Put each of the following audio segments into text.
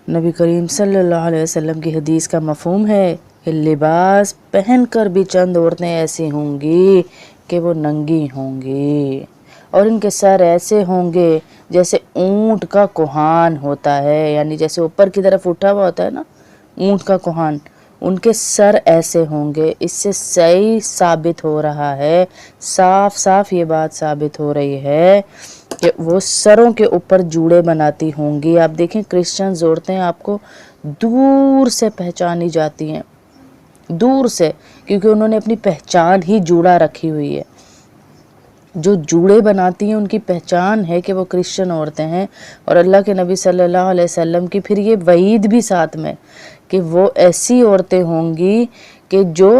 نبی کریم صلی اللہ علیہ وسلم کی حدیث کا مفہوم ہے کہ لباس پہن کر بھی چند عورتیں ایسی ہوں گی کہ وہ ننگی ہوں گی، اور ان کے سر ایسے ہوں گے جیسے اونٹ کا کوہان ہوتا ہے، یعنی جیسے اوپر کی طرف اٹھا ہوا ہوتا ہے نا اونٹ کا کوہان، ان کے سر ایسے ہوں گے۔ اس سے صحیح ثابت ہو رہا ہے، صاف صاف یہ بات ثابت ہو رہی ہے کہ وہ سروں کے اوپر جوڑے بناتی ہوں گی۔ آپ دیکھیں کرسچنز عورتیں آپ کو دور سے پہچانی جاتی ہیں، دور سے، کیونکہ انہوں نے اپنی پہچان ہی جوڑا رکھی ہوئی ہے۔ جو جوڑے بناتی ہیں ان کی پہچان ہے کہ وہ کرسچن عورتیں ہیں، اور اللہ کے نبی صلی اللہ علیہ وسلم کی پھر یہ وعید بھی ساتھ میں کہ وہ ایسی عورتیں ہوں گی کہ جو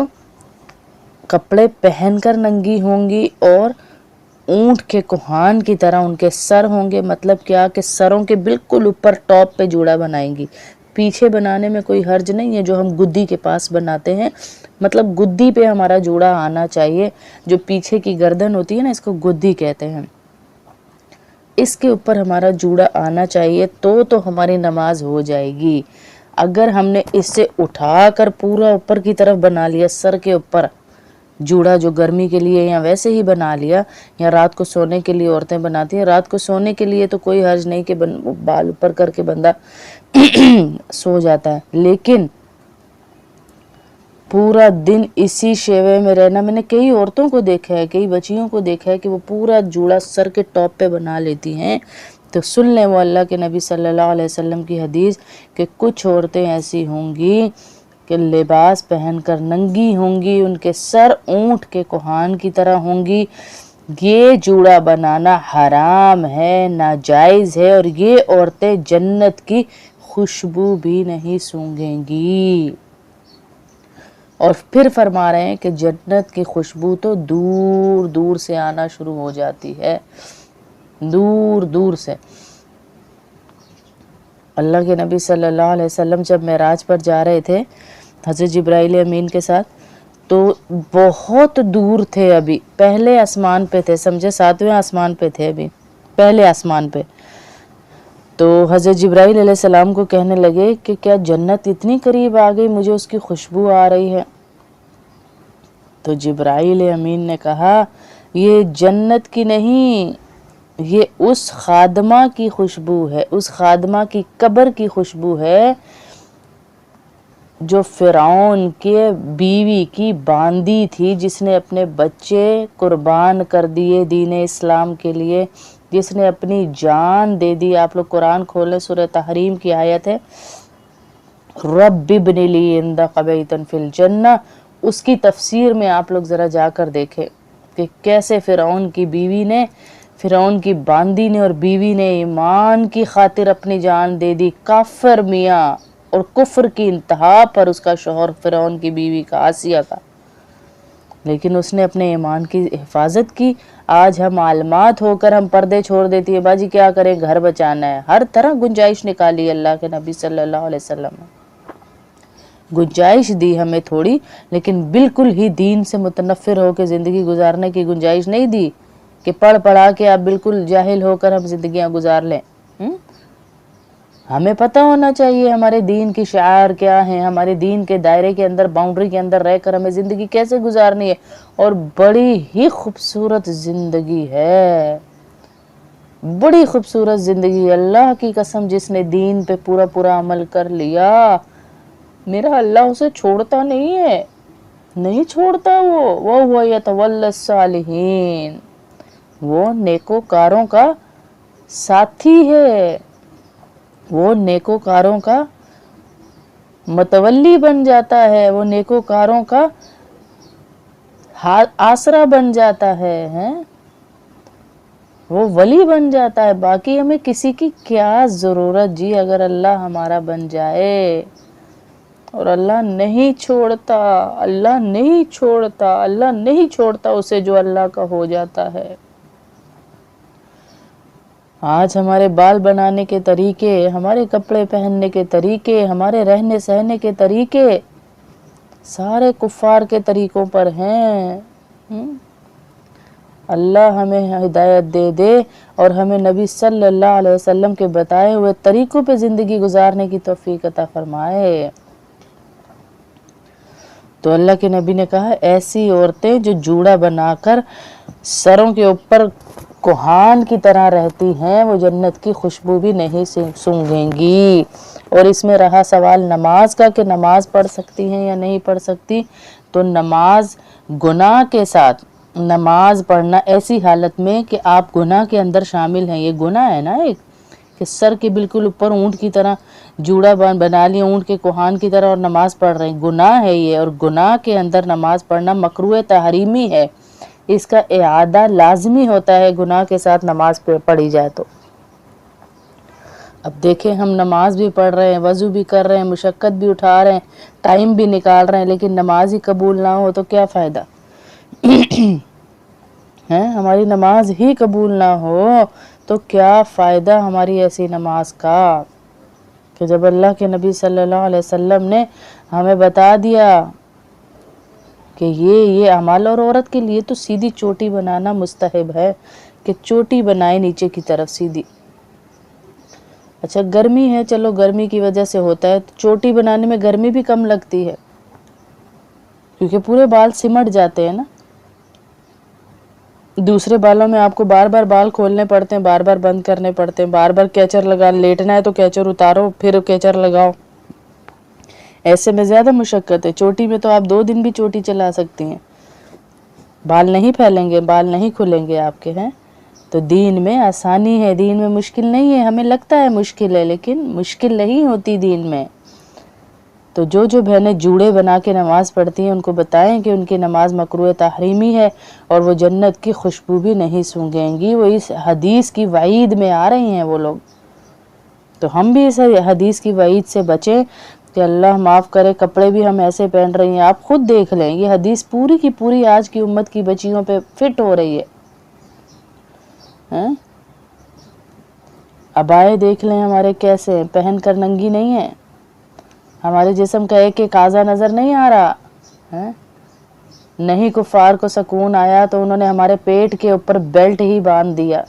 کپڑے پہن کر ننگی ہوں گی اور اونٹ کے کوہان کی طرح ان کے سر ہوں گے۔ مطلب کیا کہ سروں کے بالکل اوپر ٹاپ پہ جوڑا بنائیں گی۔ پیچھے بنانے میں کوئی حرج نہیں ہے، جو ہم گدی کے پاس بناتے ہیں، مطلب گدی پہ ہمارا جوڑا آنا چاہیے، جو پیچھے کی گردن ہوتی ہے نا، اس کو گدی کہتے ہیں، اس کے اوپر ہمارا جوڑا آنا چاہیے تو ہماری نماز ہو جائے گی۔ اگر ہم نے اس سے اٹھا کر پورا اوپر کی طرف بنا لیا، سر کے اوپر جوڑا جو گرمی کے لیے یا ویسے ہی بنا لیا، یا رات کو سونے کے لیے عورتیں بناتی ہیں، رات کو سونے کے لیے تو کوئی حرج نہیں کہ بال اوپر کر کے بندہ سو جاتا ہے، لیکن پورا دن اسی شیوے میں رہنا، میں نے کئی عورتوں کو دیکھا ہے، کئی بچیوں کو دیکھا ہے کہ وہ پورا جوڑا سر کے ٹاپ پہ بنا لیتی ہیں۔ تو سن لیں وہ اللہ کے نبی صلی اللہ علیہ وسلم کی حدیث کہ کچھ عورتیں ایسی ہوں گی کہ لباس پہن کر ننگی ہوں گی، ان کے سر اونٹ کے کوہان کی طرح ہوں گی۔ یہ جوڑا بنانا حرام ہے، ناجائز ہے، اور یہ عورتیں جنت کی خوشبو بھی نہیں سونگھیں گی۔ اور پھر فرما رہے ہیں کہ جنت کی خوشبو تو دور دور سے آنا شروع ہو جاتی ہے، دور دور سے۔ اللہ کے نبی صلی اللہ علیہ وسلم جب معراج پر جا رہے تھے حضرت جبرائیل امین کے ساتھ، تو بہت دور تھے، ابھی پہلے آسمان پہ تھے، سمجھے 7ویں آسمان پہ تھے، ابھی پہلے آسمان پہ۔ تو حضرت جبرائیل علیہ السلام کو کہنے لگے کہ کیا جنت اتنی قریب آ گئی، مجھے اس کی خوشبو آ رہی ہے۔ تو جبرائیل امین نے کہا یہ جنت کی نہیں، یہ اس خادمہ کی خوشبو ہے، اس خادمہ کی قبر کی خوشبو ہے جو فرعون کے بیوی کی باندی تھی، جس نے اپنے بچے قربان کر دیے دین اسلام کے لیے، جس نے اپنی جان دے دی۔ آپ لوگ قرآن کھولیں، سورہ تحریم کی آیت ہے، رب ابن لی عندک بیتا فی الجنہ، اس کی تفسیر میں آپ لوگ ذرا جا کر دیکھیں کہ کیسے فرعون کی بیوی نے، فرعون کی باندی نے اور بیوی نے ایمان کی خاطر اپنی جان دے دی۔ کافر میاں اور کفر کی انتہا پر اس کا شوہر فرعون کی بیوی کا، آسیہ کا، لیکن اس نے اپنے ایمان کی حفاظت کی۔ آج ہم عالمات ہو کر ہم پردے چھوڑ دیتی ہے، باجی کیا کریں، گھر بچانا ہے، ہر طرح گنجائش نکالی اللہ کے نبی صلی اللہ علیہ وسلم نے، گنجائش دی ہمیں تھوڑی، لیکن بالکل ہی دین سے متنفر ہو کے زندگی گزارنے کی گنجائش نہیں دی کہ پڑھ پڑھا کے آپ بالکل جاہل ہو کر ہم زندگیاں گزار لیں۔ ہمیں پتہ ہونا چاہیے ہمارے دین کی شعائر کیا ہیں، ہمارے دین کے دائرے کے اندر، باؤنڈری کے اندر رہ کر ہمیں زندگی کیسے گزارنی ہے، اور بڑی ہی خوبصورت زندگی ہے، بڑی خوبصورت زندگی۔ اللہ کی قسم، جس نے دین پہ پورا پورا عمل کر لیا، میرا اللہ اسے چھوڑتا نہیں ہے، نہیں چھوڑتا، وہ یتولی الصالحین، وہ نیکوکاروں کا ساتھی ہے، وہ نیکوکاروں کا متولی بن جاتا ہے، وہ نیکوکاروں کا آسرا بن جاتا ہے، وہ ولی بن جاتا ہے۔ باقی ہمیں کسی کی کیا ضرورت جی، اگر اللہ ہمارا بن جائے، اور اللہ نہیں چھوڑتا، اللہ نہیں چھوڑتا، اللہ نہیں چھوڑتا اسے جو اللہ کا ہو جاتا ہے۔ آج ہمارے بال بنانے کے طریقے، ہمارے کپڑے پہننے کے طریقے، ہمارے رہنے سہنے کے طریقے سارے کفار کے طریقوں پر ہیں۔ اللہ ہمیں ہدایت دے دے اور ہمیں نبی صلی اللہ علیہ وسلم کے بتائے ہوئے طریقوں پہ زندگی گزارنے کی توفیق عطا فرمائے۔ تو اللہ کے نبی نے کہا ایسی عورتیں جو جوڑا بنا کر سروں کے اوپر کوہان کی طرح رہتی ہیں وہ جنت کی خوشبو بھی نہیں سونگھیں گی۔ اور اس میں رہا سوال نماز کا کہ نماز پڑھ سکتی ہیں یا نہیں پڑھ سکتی، تو نماز گناہ کے ساتھ نماز پڑھنا ایسی حالت میں کہ آپ گناہ کے اندر شامل ہیں، یہ گناہ ہے نا ایک، کہ سر کے بالکل اوپر اونٹ کی طرح جوڑا بنا لیا اونٹ کے کوہان کی طرح اور نماز پڑھ رہے ہیں، گناہ ہے یہ، اور گناہ کے اندر نماز پڑھنا مکروہ تحریمی ہے، اس کا اعادہ لازمی ہوتا ہے گناہ کے ساتھ نماز پڑھی جائے تو۔ اب دیکھیں ہم نماز بھی پڑھ رہے ہیں، وضو بھی کر رہے ہیں، مشقت بھی اٹھا رہے ہیں، ٹائم بھی نکال رہے ہیں، لیکن نماز ہی قبول نہ ہو تو کیا فائدہ ہے؟ ہماری نماز ہی قبول نہ ہو تو کیا فائدہ ہماری ایسی نماز کا؟ کہ جب اللہ کے نبی صلی اللہ علیہ وسلم نے ہمیں بتا دیا کہ یہ اعمال، اور عورت کے لیے تو سیدھی چوٹی بنانا مستحب ہے کہ چوٹی بنائے نیچے کی طرف سیدھی۔ اچھا گرمی ہے، چلو گرمی کی وجہ سے ہوتا ہے، چوٹی بنانے میں گرمی بھی کم لگتی ہے کیونکہ پورے بال سمٹ جاتے ہیں نا۔ دوسرے بالوں میں آپ کو بار بار بال کھولنے پڑتے ہیں، بار بار بند کرنے پڑتے ہیں، بار بار کیچر لگا، لیٹنا ہے تو کیچر اتارو پھر کیچر لگاؤ، ایسے میں زیادہ مشقت ہے۔ چوٹی میں تو آپ 2 دن بھی چوٹی چلا سکتی ہیں، بال نہیں پھیلیں گے، بال نہیں کھلیں گے آپ کے ہیں۔ تو دین میں آسانی ہے، دین میں مشکل نہیں ہے، ہمیں لگتا ہے مشکل ہے لیکن مشکل نہیں ہوتی دین میں۔ تو جو بہنیں جوڑے بنا کے نماز پڑھتی ہیں ان کو بتائیں کہ ان کی نماز مکروہ تحریمی ہے اور وہ جنت کی خوشبو بھی نہیں سونگھیں گی، وہ اس حدیث کی وعید میں آ رہی ہیں وہ لوگ۔ تو ہم بھی اس حدیث کی وعید سے بچیں کہ اللہ معاف کرے کپڑے بھی ہم ایسے پہن رہی ہیں، آپ خود دیکھ لیں یہ حدیث پوری کی پوری آج کی امت کی بچیوں پہ فٹ ہو رہی ہے۔ عبائے دیکھ لیں ہمارے کیسے پہن کر ننگی نہیں ہیں، ہمارے جسم کا ایک ایک اعضا نظر نہیں آ رہا۔ نہیں کفار کو سکون آیا تو انہوں نے ہمارے پیٹ کے اوپر بیلٹ ہی باندھ دیا،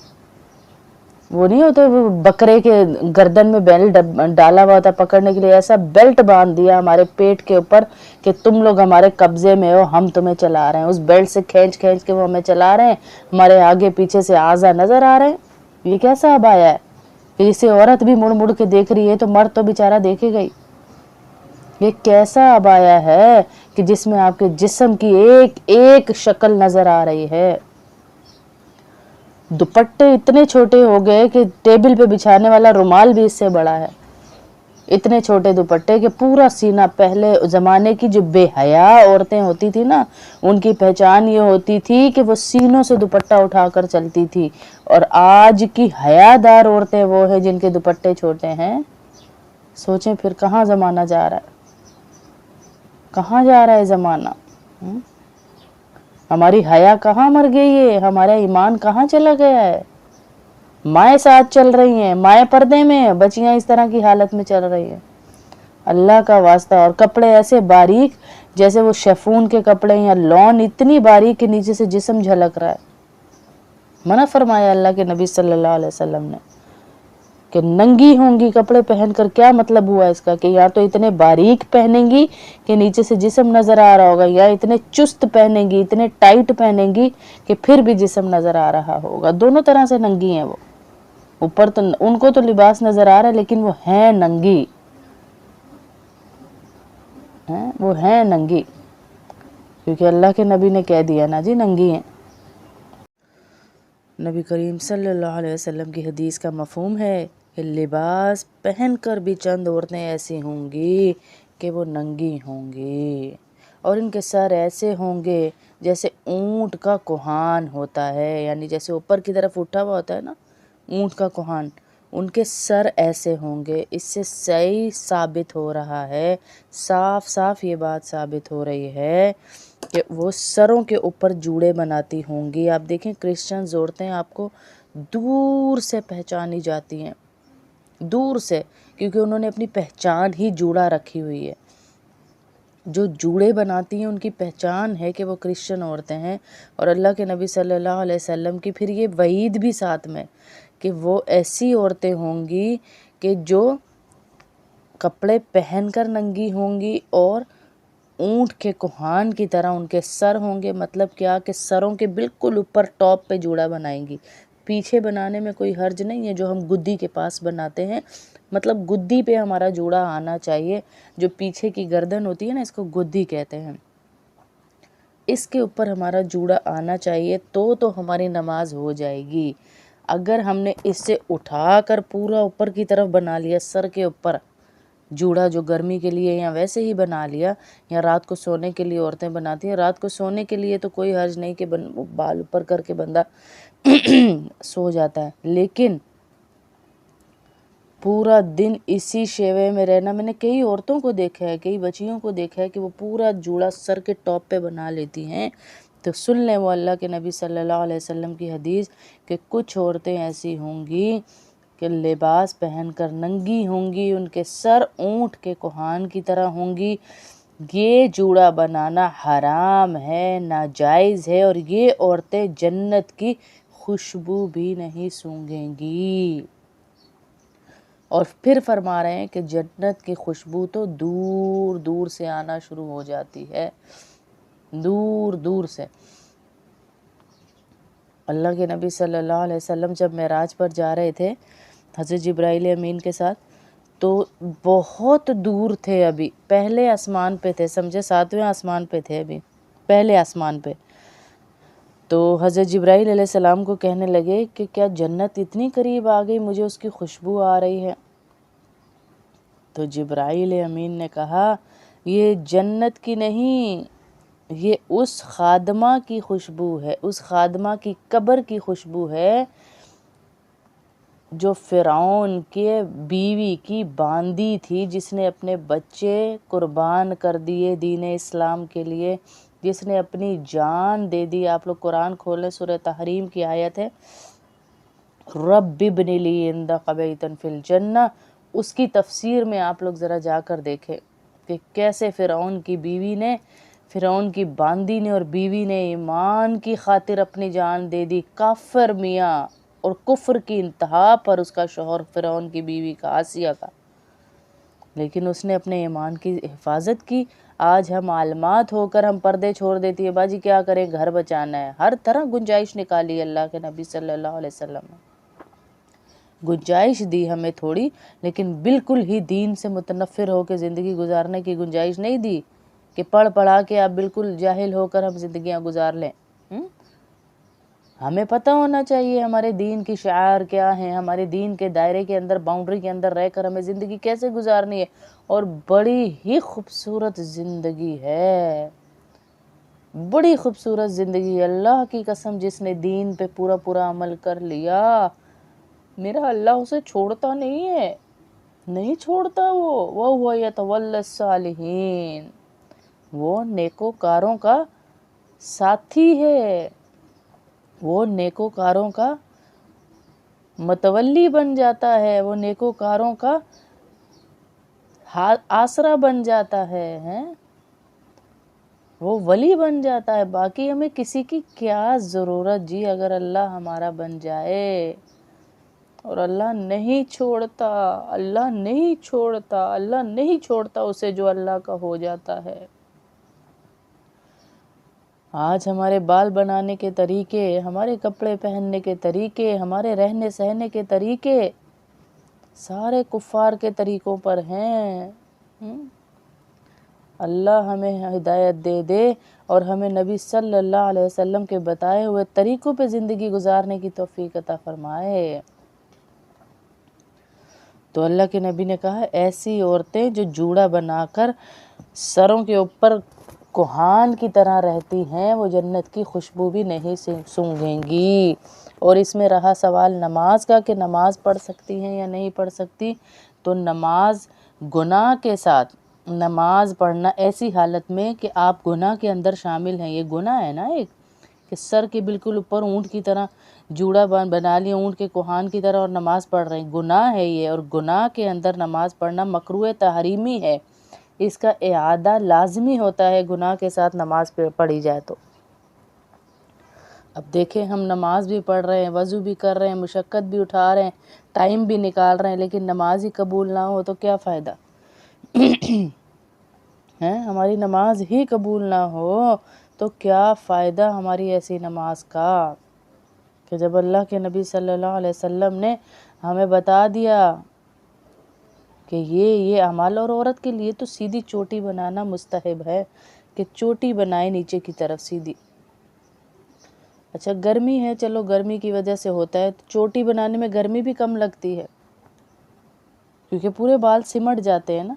وہ نہیں ہوتے وہ بکرے کے گردن میں بیلٹ ڈالا ہوا تھا پکڑنے کے لیے، ایسا بیلٹ باندھ دیا ہمارے پیٹ کے اوپر کہ تم لوگ ہمارے قبضے میں ہو، ہم تمہیں چلا رہے ہیں، اس بیلٹ سے کھینچ کھینچ کے وہ ہمیں چلا رہے ہیں، ہمارے آگے پیچھے سے اعضا نظر آ رہے ہیں۔ یہ کیسا عبایا ہے کہ اسے عورت بھی مڑ مڑ کے دیکھ رہی ہے تو مرد تو بیچارہ دیکھے گئی؟ یہ کیسا عبایا ہے کہ جس میں آپ کے جسم کی ایک ایک شکل نظر آ رہی ہے؟ دوپٹے اتنے چھوٹے ہو گئے کہ ٹیبل پہ بچھانے والا رومال بھی اس سے بڑا ہے، اتنے چھوٹے دوپٹے کہ پورا سینہ۔ پہلے زمانے کی جو بے حیا عورتیں ہوتی تھی نا ان کی پہچان یہ ہوتی تھی کہ وہ سینوں سے دوپٹہ اٹھا کر چلتی تھی، اور آج کی حیادار عورتیں وہ ہیں جن کے دوپٹے چھوٹے ہیں۔ سوچیں پھر کہاں زمانہ جا رہا ہے، کہاں جا رہا ہے زمانہ؟ ہماری حیا کہاں مر گئی ہے، ہمارا ایمان کہاں چلا گیا ہے؟ مائیں ساتھ چل رہی ہیں، مائیں پردے میں، بچیاں اس طرح کی حالت میں چل رہی ہیں۔ اللہ کا واسطہ، اور کپڑے ایسے باریک جیسے وہ شیفون کے کپڑے یا لون، اتنی باریک کہ نیچے سے جسم جھلک رہا ہے۔ منع فرمایا اللہ کے نبی صلی اللہ علیہ وسلم نے کہ ننگی ہوں گی کپڑے پہن کر۔ کیا مطلب ہوا اس کا کہ یا تو اتنے باریک پہنیں گی کہ نیچے سے جسم نظر آ رہا ہوگا، یا اتنے چست پہنیں گی، اتنے ٹائٹ پہنیں گی کہ پھر بھی جسم نظر آ رہا ہوگا۔ دونوں طرح سے ننگی ہیں وہ، اوپر تو ان کو تو لباس نظر آ رہا ہے لیکن وہ ہیں ننگی، وہ ہیں ننگی، کیونکہ اللہ کے نبی نے کہہ دیا نا جی ننگی ہیں۔ نبی کریم صلی اللہ علیہ وسلم کی حدیث کا مفہوم ہے کہ لباس پہن کر بھی چند عورتیں ایسی ہوں گی کہ وہ ننگی ہوں گی، اور ان کے سر ایسے ہوں گے جیسے اونٹ کا کوہان ہوتا ہے، یعنی جیسے اوپر کی طرف اٹھا ہوا ہوتا ہے نا اونٹ کا کوہان، ان کے سر ایسے ہوں گے۔ اس سے صحیح ثابت ہو رہا ہے، صاف صاف یہ بات ثابت ہو رہی ہے کہ وہ سروں کے اوپر جوڑے بناتی ہوں گی۔ آپ دیکھیں کرسچنز عورتیں آپ کو دور سے پہچانی جاتی ہیں، دور سے، کیونکہ انہوں نے اپنی پہچان ہی جوڑا رکھی ہوئی ہے۔ جو جوڑے بناتی ہیں ان کی پہچان ہے کہ وہ کرسچن عورتیں ہیں، اور اللہ کے نبی صلی اللہ علیہ وسلم کی پھر یہ وعید بھی ساتھ میں کہ وہ ایسی عورتیں ہوں گی کہ جو کپڑے پہن کر ننگی ہوں گی اور اونٹ کے کوہان کی طرح ان کے سر ہوں گے۔ مطلب کیا کہ سروں کے بالکل اوپر ٹاپ پہ جوڑا بنائیں گی، پیچھے بنانے میں کوئی حرج نہیں ہے جو ہم گدی کے پاس بناتے ہیں، مطلب گدی پہ ہمارا جوڑا آنا چاہیے، جو پیچھے کی گردن ہوتی ہے نا، اس کو گدی کہتے ہیں، اس کے اوپر ہمارا جوڑا آنا چاہیے تو ہماری نماز ہو جائے گی۔ اگر ہم نے اس سے اٹھا کر پورا اوپر کی طرف بنا لیا، سر کے اوپر جوڑا جو گرمی کے لیے یا ویسے ہی بنا لیا، یا رات کو سونے کے لیے عورتیں بناتی ہیں، رات کو سونے کے لیے تو کوئی حرج نہیں کہ بال اوپر کر کے بندہ سو جاتا ہے، لیکن پورا دن اسی شیوے میں رہنا، میں نے کئی عورتوں کو دیکھا ہے، کئی بچیوں کو دیکھا ہے کہ وہ پورا جوڑا سر کے ٹاپ پہ بنا لیتی ہیں۔ تو سن لیں وہ اللہ کے نبی صلی اللہ علیہ وسلم کی حدیث کہ کچھ عورتیں ایسی ہوں گی کہ لباس پہن کر ننگی ہوں گی، ان کے سر اونٹ کے کوہان کی طرح ہوں گی۔ یہ جوڑا بنانا حرام ہے، ناجائز ہے، اور یہ عورتیں جنت کی خوشبو بھی نہیں سونگھیں گی۔ اور پھر فرما رہے ہیں کہ جنت کی خوشبو تو دور دور سے آنا شروع ہو جاتی ہے، دور دور سے۔ اللہ کے نبی صلی اللہ علیہ وسلم جب معراج پر جا رہے تھے حضرت جبرائیل امین کے ساتھ، تو بہت دور تھے، ابھی پہلے آسمان پہ تھے، سمجھے 7ویں آسمان پہ تھے، ابھی پہلے آسمان پہ۔ تو حضرت جبرائیل علیہ السلام کو کہنے لگے کہ کیا جنت اتنی قریب آ گئی، مجھے اس کی خوشبو آ رہی ہے۔ تو جبرائیل امین نے کہا یہ جنت کی نہیں، یہ اس خادمہ کی خوشبو ہے، اس خادمہ کی قبر کی خوشبو ہے جو فرعون کے بیوی کی باندی تھی، جس نے اپنے بچے قربان کر دیے دین اسلام کے لیے، جس نے اپنی جان دے دی۔ آپ لوگ قرآن کھولیں، سورہ تحریم کی آیت ہے، رب ابن لی عندک بیتا فی الجنہ، اس کی تفسیر میں آپ لوگ ذرا جا کر دیکھیں کہ کیسے فرعون کی بیوی نے، فرعون کی باندی نے اور بیوی نے ایمان کی خاطر اپنی جان دے دی، کافر میاں، اور کفر کی انتہا پر اس کا شوہر فرعون کی بیوی کا، آسیہ کا، لیکن اس نے اپنے ایمان کی حفاظت کی۔ آج ہم عالمات ہو کر ہم پردے چھوڑ دیتی ہے، باجی کیا کریں، گھر بچانا ہے، ہر طرح گنجائش نکالی اللہ کے نبی صلی اللہ علیہ وسلم نے، گنجائش دی ہمیں تھوڑی، لیکن بالکل ہی دین سے متنفر ہو کے زندگی گزارنے کی گنجائش نہیں دی کہ پڑھ پڑھا کے آپ بالکل جاہل ہو کر ہم زندگیاں گزار لیں۔ ہمیں پتہ ہونا چاہیے ہمارے دین کی شعائر کیا ہیں، ہمارے دین کے دائرے کے اندر، باؤنڈری کے اندر رہ کر ہمیں زندگی کیسے گزارنی ہے، اور بڑی ہی خوبصورت زندگی ہے، بڑی خوبصورت زندگی۔ اللہ کی قسم، جس نے دین پہ پورا پورا عمل کر لیا، میرا اللہ اسے چھوڑتا نہیں ہے، نہیں چھوڑتا، وہ یتولی الصالحین، وہ نیکوکاروں کا ساتھی ہے، وہ نیکوکاروں کا متولی بن جاتا ہے، وہ نیکوکاروں کا آسرا بن جاتا ہے، وہ ولی بن جاتا ہے۔ باقی ہمیں کسی کی کیا ضرورت جی، اگر اللہ ہمارا بن جائے، اور اللہ نہیں چھوڑتا، اللہ نہیں چھوڑتا، اللہ نہیں چھوڑتا اسے جو اللہ کا ہو جاتا ہے۔ آج ہمارے بال بنانے کے طریقے، ہمارے کپڑے پہننے کے طریقے، ہمارے رہنے سہنے کے طریقے سارے کفار کے طریقوں پر ہیں۔ اللہ ہمیں ہدایت دے دے اور ہمیں نبی صلی اللہ علیہ وسلم کے بتائے ہوئے طریقوں پہ زندگی گزارنے کی توفیق عطا فرمائے۔ تو اللہ کے نبی نے کہا ایسی عورتیں جو جوڑا بنا کر سروں کے اوپر کوہان کی طرح رہتی ہیں، وہ جنت کی خوشبو بھی نہیں سونگھیں گی۔ اور اس میں رہا سوال نماز کا کہ نماز پڑھ سکتی ہیں یا نہیں پڑھ سکتی، تو نماز گناہ کے ساتھ، نماز پڑھنا ایسی حالت میں کہ آپ گناہ کے اندر شامل ہیں، یہ گناہ ہے نا ایک، کہ سر کے بالکل اوپر اونٹ کی طرح جوڑا بنا لیا، اونٹ کے کوہان کی طرح، اور نماز پڑھ رہے ہیں، گناہ ہے یہ، اور گناہ کے اندر نماز پڑھنا مکروہ تحریمی ہے۔ اس کا اعادہ لازمی ہوتا ہے گناہ کے ساتھ نماز پڑھی جائے تو۔ اب دیکھیں ہم نماز بھی پڑھ رہے ہیں، وضو بھی کر رہے ہیں، مشقت بھی اٹھا رہے ہیں، ٹائم بھی نکال رہے ہیں، لیکن نماز ہی قبول نہ ہو تو کیا فائدہ ہے؟ ہماری نماز ہی قبول نہ ہو تو کیا فائدہ ہماری ایسی نماز کا؟ کہ جب اللہ کے نبی صلی اللہ علیہ وسلم نے ہمیں بتا دیا کہ یہ اعمال، اور عورت کے لیے تو سیدھی چوٹی بنانا مستحب ہے کہ چوٹی بنائے نیچے کی طرف سیدھی۔ اچھا گرمی ہے، چلو گرمی کی وجہ سے ہوتا ہے، چوٹی بنانے میں گرمی بھی کم لگتی ہے کیونکہ پورے بال سمٹ جاتے ہیں نا۔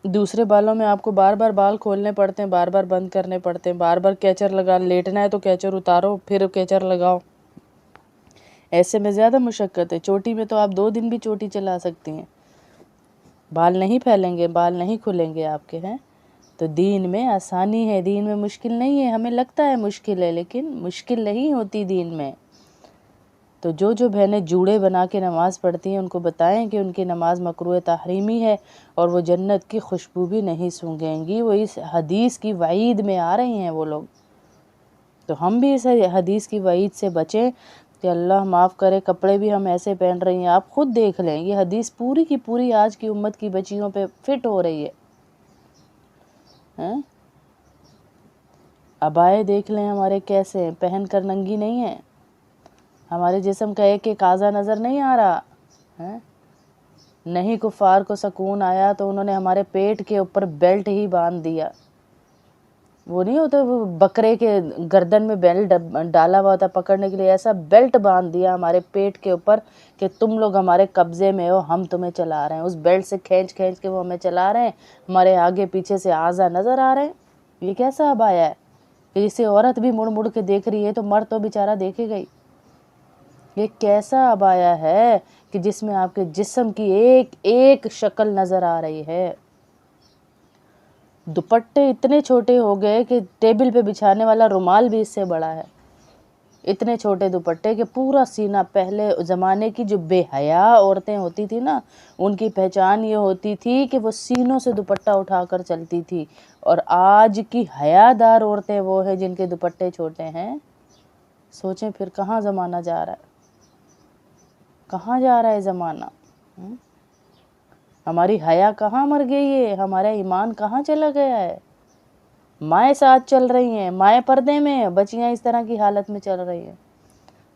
دوسرے بالوں میں آپ کو بار بار بال کھولنے پڑتے ہیں، بار بار بند کرنے پڑتے ہیں، بار بار کیچر لگا، لیٹنا ہے تو کیچر اتارو پھر کیچر لگاؤ، ایسے میں زیادہ مشقت ہے۔ چوٹی میں تو آپ 2 دن بھی چوٹی چلا سکتی ہیں، بال نہیں پھیلیں گے، بال نہیں کھلیں گے آپ کے ہیں۔ تو دین میں آسانی ہے، دین میں مشکل نہیں ہے۔ ہمیں لگتا ہے مشکل ہے لیکن مشکل نہیں ہوتی دین میں۔ تو جو بہنیں جوڑے بنا کے نماز پڑھتی ہیں ان کو بتائیں کہ ان کی نماز مکروہ تحریمی ہے اور وہ جنت کی خوشبو بھی نہیں سونگھیں گی۔ وہ اس حدیث کی وعید میں آ رہی ہیں وہ لوگ، تو ہم بھی اس حدیث کی وعید سے بچیں کہ اللہ معاف کرے کپڑے بھی ہم ایسے پہن رہی ہیں۔ آپ خود دیکھ لیں، یہ حدیث پوری کی پوری آج کی امت کی بچیوں پہ فٹ ہو رہی ہے۔ عبائے دیکھ لیں ہمارے کیسے ہیں، پہن کر ننگی نہیں ہیں، ہمارے جسم کا ایک ایک اعضا نظر نہیں آ رہا ہے۔ نہیں کفار کو سکون آیا تو انہوں نے ہمارے پیٹ کے اوپر بیلٹ ہی باندھ دیا۔ وہ نہیں ہوتا وہ بکرے کے گردن میں بیلٹ ڈالا ہوا ہوتا پکڑنے کے لیے، ایسا بیلٹ باندھ دیا ہمارے پیٹ کے اوپر کہ تم لوگ ہمارے قبضے میں ہو، ہم تمہیں چلا رہے ہیں۔ اس بیلٹ سے کھینچ کھینچ کے وہ ہمیں چلا رہے ہیں، ہمارے آگے پیچھے سے اعضا نظر آ رہے ہیں۔ یہ کیسا عبایا ہے کہ جسے عورت بھی مڑ مڑ کے دیکھ رہی ہے تو مرد تو بیچارہ دیکھے گئی۔ یہ کیسا عبایا ہے کہ جس میں آپ کے جسم کی ایک ایک شکل نظر آ رہی ہے۔ دوپٹے اتنے چھوٹے ہو گئے کہ ٹیبل پہ بچھانے والا رومال بھی اس سے بڑا ہے، اتنے چھوٹے دوپٹے کہ پورا سینہ۔ پہلے زمانے کی جو بے حیا عورتیں ہوتی تھی نا، ان کی پہچان یہ ہوتی تھی کہ وہ سینوں سے دوپٹہ اٹھا کر چلتی تھی، اور آج کی حیا دار عورتیں وہ ہیں جن کے دوپٹے چھوٹے ہیں۔ سوچیں پھر کہاں زمانہ جا رہا ہے، کہاں جا رہا ہے زمانہ؟ ہماری حیا کہاں مر گئی ہے، ہمارا ایمان کہاں چلا گیا ہے؟ مائیں ساتھ چل رہی ہیں، مائیں پردے میں، بچیاں اس طرح کی حالت میں چل رہی ہیں۔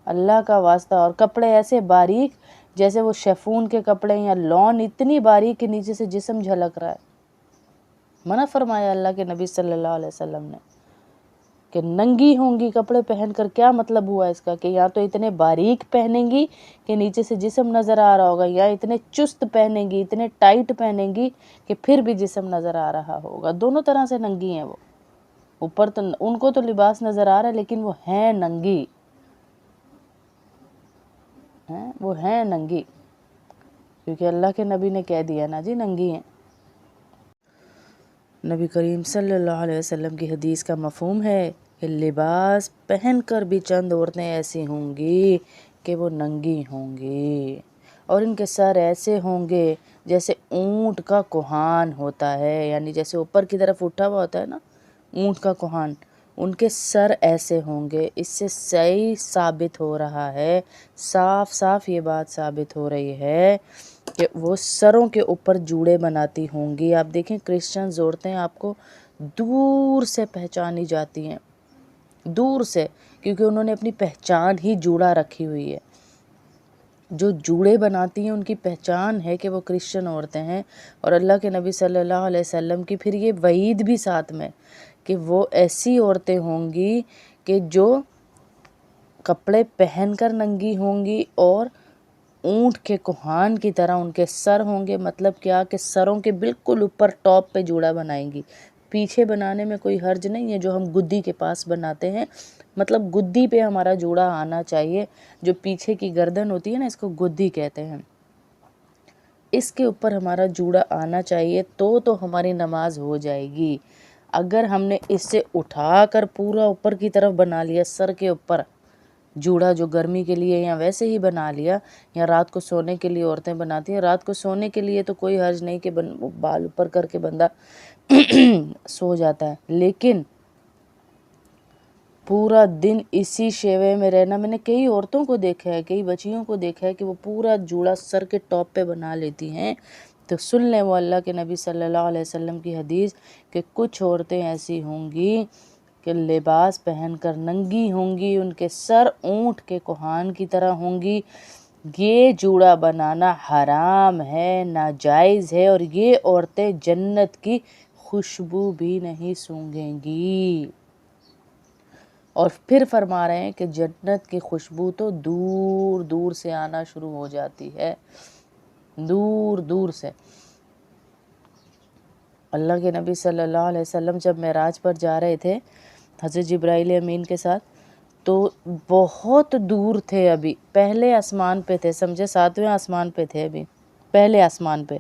اللہ کا واسطہ، اور کپڑے ایسے باریک جیسے وہ شیفون کے کپڑے یا لون، اتنی باریک کہ نیچے سے جسم جھلک رہا ہے۔ منع فرمایا اللہ کے نبی صلی اللہ علیہ وسلم نے کہ ننگی ہوں گی کپڑے پہن کر۔ کیا مطلب ہوا اس کا کہ یا تو اتنے باریک پہنیں گی کہ نیچے سے جسم نظر آ رہا ہوگا، یا اتنے چست پہنیں گی، اتنے ٹائٹ پہنیں گی کہ پھر بھی جسم نظر آ رہا ہوگا۔ دونوں طرح سے ننگی ہیں وہ، اوپر تو ان کو تو لباس نظر آ رہا ہے لیکن وہ ہیں ننگی، وہ ہیں ننگی، کیونکہ اللہ کے نبی نے کہہ دیا نا جی ننگی ہیں۔ نبی کریم صلی اللہ علیہ وسلم کی حدیث کا مفہوم ہے کہ لباس پہن کر بھی چند عورتیں ایسی ہوں گی کہ وہ ننگی ہوں گی، اور ان کے سر ایسے ہوں گے جیسے اونٹ کا کوہان ہوتا ہے، یعنی جیسے اوپر کی طرف اٹھا ہوا ہوتا ہے نا اونٹ کا کوہان، ان کے سر ایسے ہوں گے۔ اس سے صحیح ثابت ہو رہا ہے، صاف صاف یہ بات ثابت ہو رہی ہے کہ وہ سروں کے اوپر جوڑے بناتی ہوں گی۔ آپ دیکھیں کرسچنز عورتیں آپ کو دور سے پہچانی جاتی ہیں، دور سے، کیونکہ انہوں نے اپنی پہچان ہی جوڑا رکھی ہوئی ہے۔ جو جوڑے بناتی ہیں ان کی پہچان ہے کہ وہ کرسچن عورتیں ہیں، اور اللہ کے نبی صلی اللہ علیہ وسلم کی پھر یہ وعید بھی ساتھ میں کہ وہ ایسی عورتیں ہوں گی کہ جو کپڑے پہن کر ننگی ہوں گی اور اونٹ کے کوہان کی طرح ان کے سر ہوں گے۔ مطلب کیا کہ سروں کے بالکل اوپر ٹاپ پہ جوڑا بنائیں گی۔ پیچھے بنانے میں کوئی حرج نہیں ہے، جو ہم گدی کے پاس بناتے ہیں، مطلب گدی پہ ہمارا جوڑا آنا چاہیے، جو پیچھے کی گردن ہوتی ہے نا، اس کو گدی کہتے ہیں، اس کے اوپر ہمارا جوڑا آنا چاہیے تو ہماری نماز ہو جائے گی۔ اگر ہم نے اس سے اٹھا کر پورا اوپر کی طرف بنا لیا سر کے اوپر، جوڑا جو گرمی کے لیے یا ویسے ہی بنا لیا، یا رات کو سونے کے لیے عورتیں بناتی ہیں. رات کو سونے کے لیے تو کوئی حرج نہیں کہ بال اوپر کر کے بندہ سو جاتا ہے، لیکن پورا دن اسی شیوے میں رہنا، میں نے کئی عورتوں کو دیکھا ہے، کئی بچیوں کو دیکھا ہے کہ وہ پورا جوڑا سر کے ٹاپ پہ بنا لیتی ہیں. تو سن لیں وہ اللہ کے نبی صلی اللہ علیہ وسلم کی حدیث کہ کچھ عورتیں ایسی ہوں گی کہ لباس پہن کر ننگی ہوں گی، ان کے سر اونٹ کے کوہان کی طرح ہوں گی. یہ جوڑا بنانا حرام ہے، ناجائز ہے، اور یہ عورتیں جنت کی خوشبو بھی نہیں سونگھیں گی. اور پھر فرما رہے ہیں کہ جنت کی خوشبو تو دور دور سے آنا شروع ہو جاتی ہے، دور دور سے. اللہ کے نبی صلی اللہ علیہ وسلم جب معراج پر جا رہے تھے حضرت جبرائیل امین کے ساتھ، تو بہت دور تھے، ابھی پہلے آسمان پہ تھے، سمجھے 7ویں آسمان پہ تھے، ابھی پہلے آسمان پہ.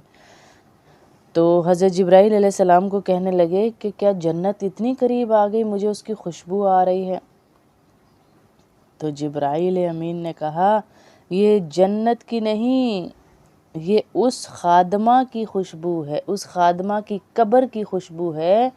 تو حضرت جبرائیل علیہ السلام کو کہنے لگے کہ کیا جنت اتنی قریب آ گئی، مجھے اس کی خوشبو آ رہی ہے. تو جبرائیل امین نے کہا یہ جنت کی نہیں، یہ اس خادمہ کی خوشبو ہے، اس خادمہ کی قبر کی خوشبو ہے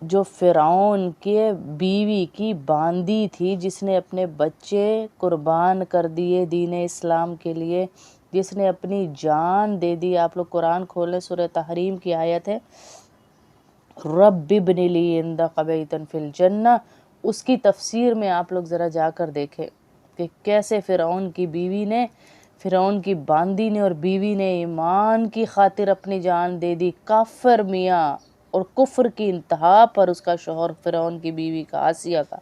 جو فرعون کے بیوی کی باندی تھی، جس نے اپنے بچے قربان کر دیے دین اسلام کے لیے، جس نے اپنی جان دے دی. آپ لوگ قرآن کھولیں، سورہ تحریم کی آیت ہے رب ابن لی عندک بیتا فی الجنہ. اس کی تفسیر میں آپ لوگ ذرا جا کر دیکھیں کہ کیسے فرعون کی بیوی نے، فرعون کی باندی نے اور بیوی نے ایمان کی خاطر اپنی جان دے دی. کافر میاں اور کفر کی انتہا پر اس کا شوہر فرعون کی بیوی کا، آسیہ کا،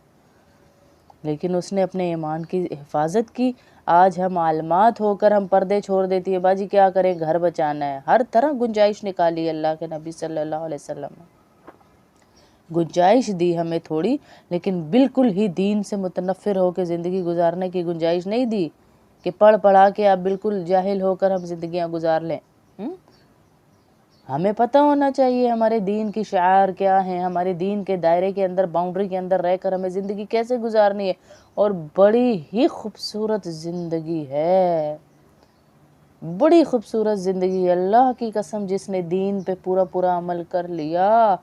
لیکن اس نے اپنے ایمان کی حفاظت کی. آج ہم عالمات ہو کر ہم پردے چھوڑ دیتی ہے، باجی کیا کریں، گھر بچانا ہے. ہر طرح گنجائش نکالی اللہ کے نبی صلی اللہ علیہ وسلم نے، گنجائش دی ہمیں تھوڑی، لیکن بالکل ہی دین سے متنفر ہو کے زندگی گزارنے کی گنجائش نہیں دی کہ پڑھ پڑھا کے آپ بالکل جاہل ہو کر ہم زندگیاں گزار لیں. ہمیں پتہ ہونا چاہیے ہمارے دین کی شعائر کیا ہیں، ہمارے دین کے دائرے کے اندر، باؤنڈری کے اندر رہ کر ہمیں زندگی کیسے گزارنی ہے. اور بڑی ہی خوبصورت زندگی ہے، بڑی خوبصورت زندگی. اللہ کی قسم جس نے دین پہ پورا پورا عمل کر لیا،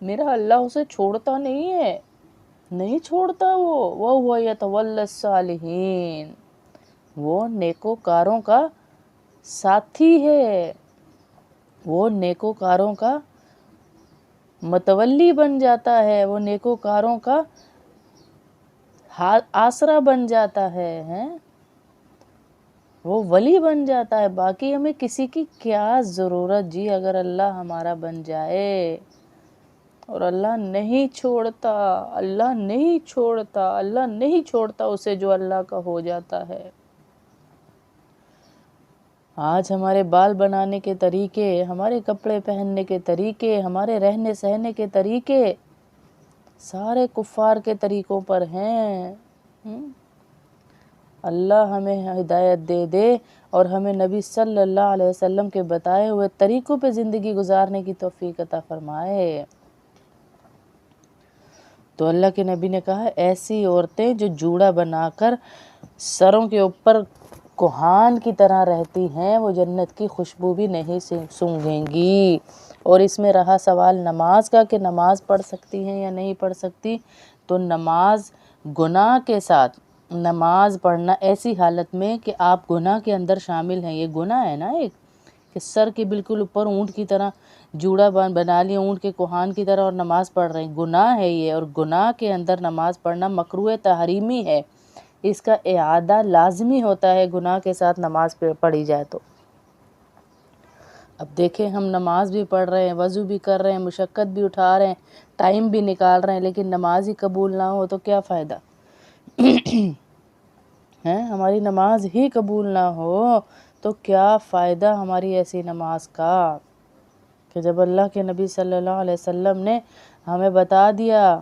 میرا اللہ اسے چھوڑتا نہیں ہے، نہیں چھوڑتا. وہ یتولی الصالحین، وہ نیکوکاروں کا ساتھی ہے، وہ نیکوکاروں کا متولی بن جاتا ہے، وہ نیکوکاروں کا آسرا بن جاتا ہے، وہ ولی بن جاتا ہے. باقی ہمیں کسی کی کیا ضرورت جی، اگر اللہ ہمارا بن جائے. اور اللہ نہیں چھوڑتا، اللہ نہیں چھوڑتا، اللہ نہیں چھوڑتا اسے جو اللہ کا ہو جاتا ہے. آج ہمارے بال بنانے کے طریقے، ہمارے کپڑے پہننے کے طریقے، ہمارے رہنے سہنے کے طریقے سارے کفار کے طریقوں پر ہیں. اللہ ہمیں ہدایت دے دے اور ہمیں نبی صلی اللہ علیہ وسلم کے بتائے ہوئے طریقوں پہ زندگی گزارنے کی توفیق عطا فرمائے. تو اللہ کے نبی نے کہا ایسی عورتیں جو جوڑا بنا کر سروں کے اوپر کوہان کی طرح رہتی ہیں، وہ جنت کی خوشبو بھی نہیں سونگھیں گی. اور اس میں رہا سوال نماز کا کہ نماز پڑھ سکتی ہیں یا نہیں پڑھ سکتی، تو نماز گناہ کے ساتھ، نماز پڑھنا ایسی حالت میں کہ آپ گناہ کے اندر شامل ہیں، یہ گناہ ہے نا ایک، کہ سر کے بالکل اوپر اونٹ کی طرح جوڑا بنا لیا، اونٹ کے کوہان کی طرح، اور نماز پڑھ رہے ہیں، گناہ ہے یہ. اور گناہ کے اندر نماز پڑھنا مکروہ تحریمی ہے، اس کا اعادہ لازمی ہوتا ہے گناہ کے ساتھ نماز پڑھی جائے تو. اب دیکھیں ہم نماز بھی پڑھ رہے ہیں، وضو بھی کر رہے ہیں، مشقت بھی اٹھا رہے ہیں، ٹائم بھی نکال رہے ہیں، لیکن نماز ہی قبول نہ ہو تو کیا فائدہ ہے؟ ہماری نماز ہی قبول نہ ہو تو کیا فائدہ ہماری ایسی نماز کا، کہ جب اللہ کے نبی صلی اللہ علیہ وسلم نے ہمیں بتا دیا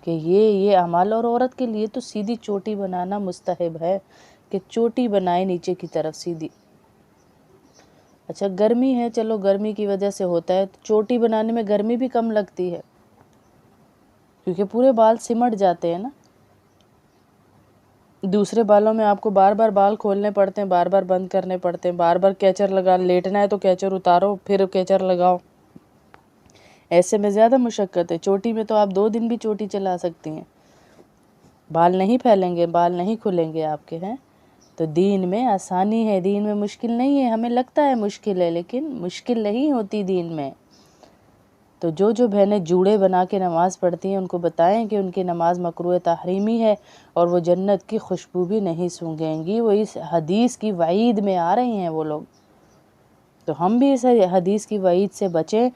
کہ یہ اعمال، اور عورت کے لیے تو سیدھی چوٹی بنانا مستحب ہے کہ چوٹی بنائے نیچے کی طرف سیدھی. اچھا گرمی ہے، چلو گرمی کی وجہ سے ہوتا ہے، تو چوٹی بنانے میں گرمی بھی کم لگتی ہے کیونکہ پورے بال سمٹ جاتے ہیں نا. دوسرے بالوں میں آپ کو بار بار بال کھولنے پڑتے ہیں، بار بار بند کرنے پڑتے ہیں، بار بار کیچر لگا، لیٹنا ہے تو کیچر اتارو پھر کیچر لگاؤ، ایسے میں زیادہ مشقت ہے۔ چوٹی میں تو آپ 2 دن بھی چوٹی چلا سکتی ہیں، بال نہیں پھیلیں گے، بال نہیں کھلیں گے آپ کے ہیں۔ تو دین میں آسانی ہے، دین میں مشکل نہیں ہے، ہمیں لگتا ہے مشکل ہے لیکن مشکل نہیں ہوتی دین میں۔ تو جو بہنیں جوڑے بنا کے نماز پڑھتی ہیں ان کو بتائیں کہ ان کی نماز مکروہ تحریمی ہے اور وہ جنت کی خوشبو بھی نہیں سونگھیں گی، وہ اس حدیث کی وعید میں آ رہی ہیں وہ لوگ۔ تو ہم بھی اس حدیث کی وعید سے بچیں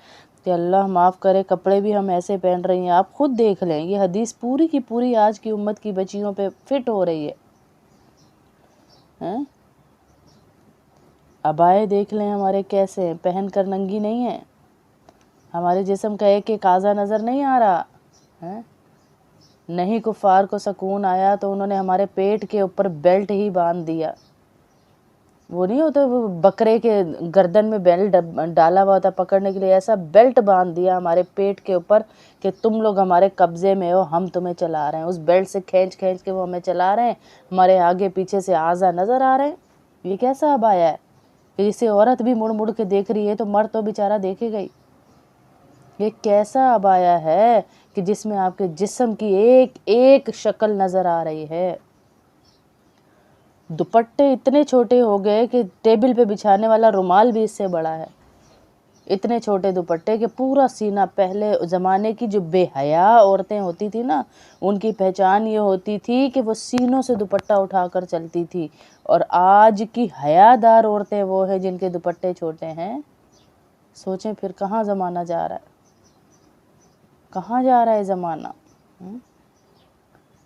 کہ اللہ معاف کرے کپڑے بھی ہم ایسے پہن رہی ہیں، آپ خود دیکھ لیں، یہ حدیث پوری کی پوری آج کی امت کی بچیوں پہ فٹ ہو رہی ہے۔ عبائے دیکھ لیں ہمارے کیسے ہیں، پہن کر ننگی نہیں ہیں، ہمارے جسم کا ایک ایک اعضا نظر نہیں آ رہا۔ نہیں کفار کو سکون آیا تو انہوں نے ہمارے پیٹ کے اوپر بیلٹ ہی باندھ دیا، وہ نہیں ہوتا وہ بکرے کے گردن میں بیلٹ ڈالا ہوا ہوتا پکڑنے کے لیے، ایسا بیلٹ باندھ دیا ہمارے پیٹ کے اوپر کہ تم لوگ ہمارے قبضے میں ہو، ہم تمہیں چلا رہے ہیں۔ اس بیلٹ سے کھینچ کھینچ کے وہ ہمیں چلا رہے ہیں، ہمارے آگے پیچھے سے اعضا نظر آ رہے ہیں۔ یہ کیسا عبایا ہے کہ جسے عورت بھی مڑ مڑ کے دیکھ رہی ہے تو مرد تو بیچارہ دیکھے گئی۔ یہ کیسا عبایا ہے کہ جس میں آپ کے جسم کی ایک ایک شکل نظر آ رہی ہے۔ دوپٹے اتنے چھوٹے ہو گئے کہ ٹیبل پہ بچھانے والا رومال بھی اس سے بڑا ہے، اتنے چھوٹے دوپٹے کہ پورا سینہ۔ پہلے زمانے کی جو بے حیا عورتیں ہوتی تھی نا، ان کی پہچان یہ ہوتی تھی کہ وہ سینوں سے دوپٹہ اٹھا کر چلتی تھی، اور آج کی حیادار عورتیں وہ ہیں جن کے دوپٹے چھوٹے ہیں۔ سوچیں پھر کہاں زمانہ جا رہا ہے، کہاں جا رہا ہے زمانہ؟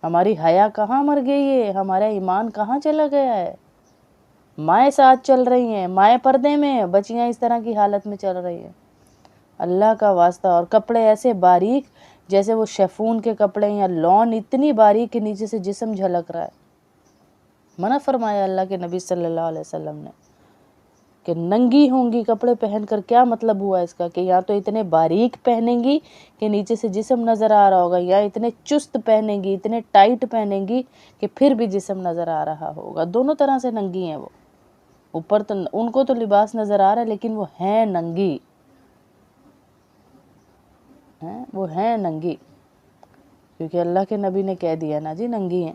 ہماری حیا کہاں مر گئی ہے، ہمارا ایمان کہاں چلا گیا ہے؟ مائیں ساتھ چل رہی ہیں، مائیں پردے میں، بچیاں اس طرح کی حالت میں چل رہی ہیں۔ اللہ کا واسطہ، اور کپڑے ایسے باریک جیسے وہ شیفون کے کپڑے یا لون، اتنی باریک کہ نیچے سے جسم جھلک رہا ہے۔ منع فرمایا اللہ کے نبی صلی اللہ علیہ وسلم نے کہ ننگی ہوں گی کپڑے پہن کر۔ کیا مطلب ہوا اس کا کہ یا تو اتنے باریک پہنیں گی کہ نیچے سے جسم نظر آ رہا ہوگا، یا اتنے چست پہنیں گی، اتنے ٹائٹ پہنیں گی کہ پھر بھی جسم نظر آ رہا ہوگا۔ دونوں طرح سے ننگی ہیں وہ، اوپر تو ان کو تو لباس نظر آ رہا ہے لیکن وہ ہیں ننگی، وہ ہیں ننگی، کیونکہ اللہ کے نبی نے کہہ دیا نا جی ننگی ہیں۔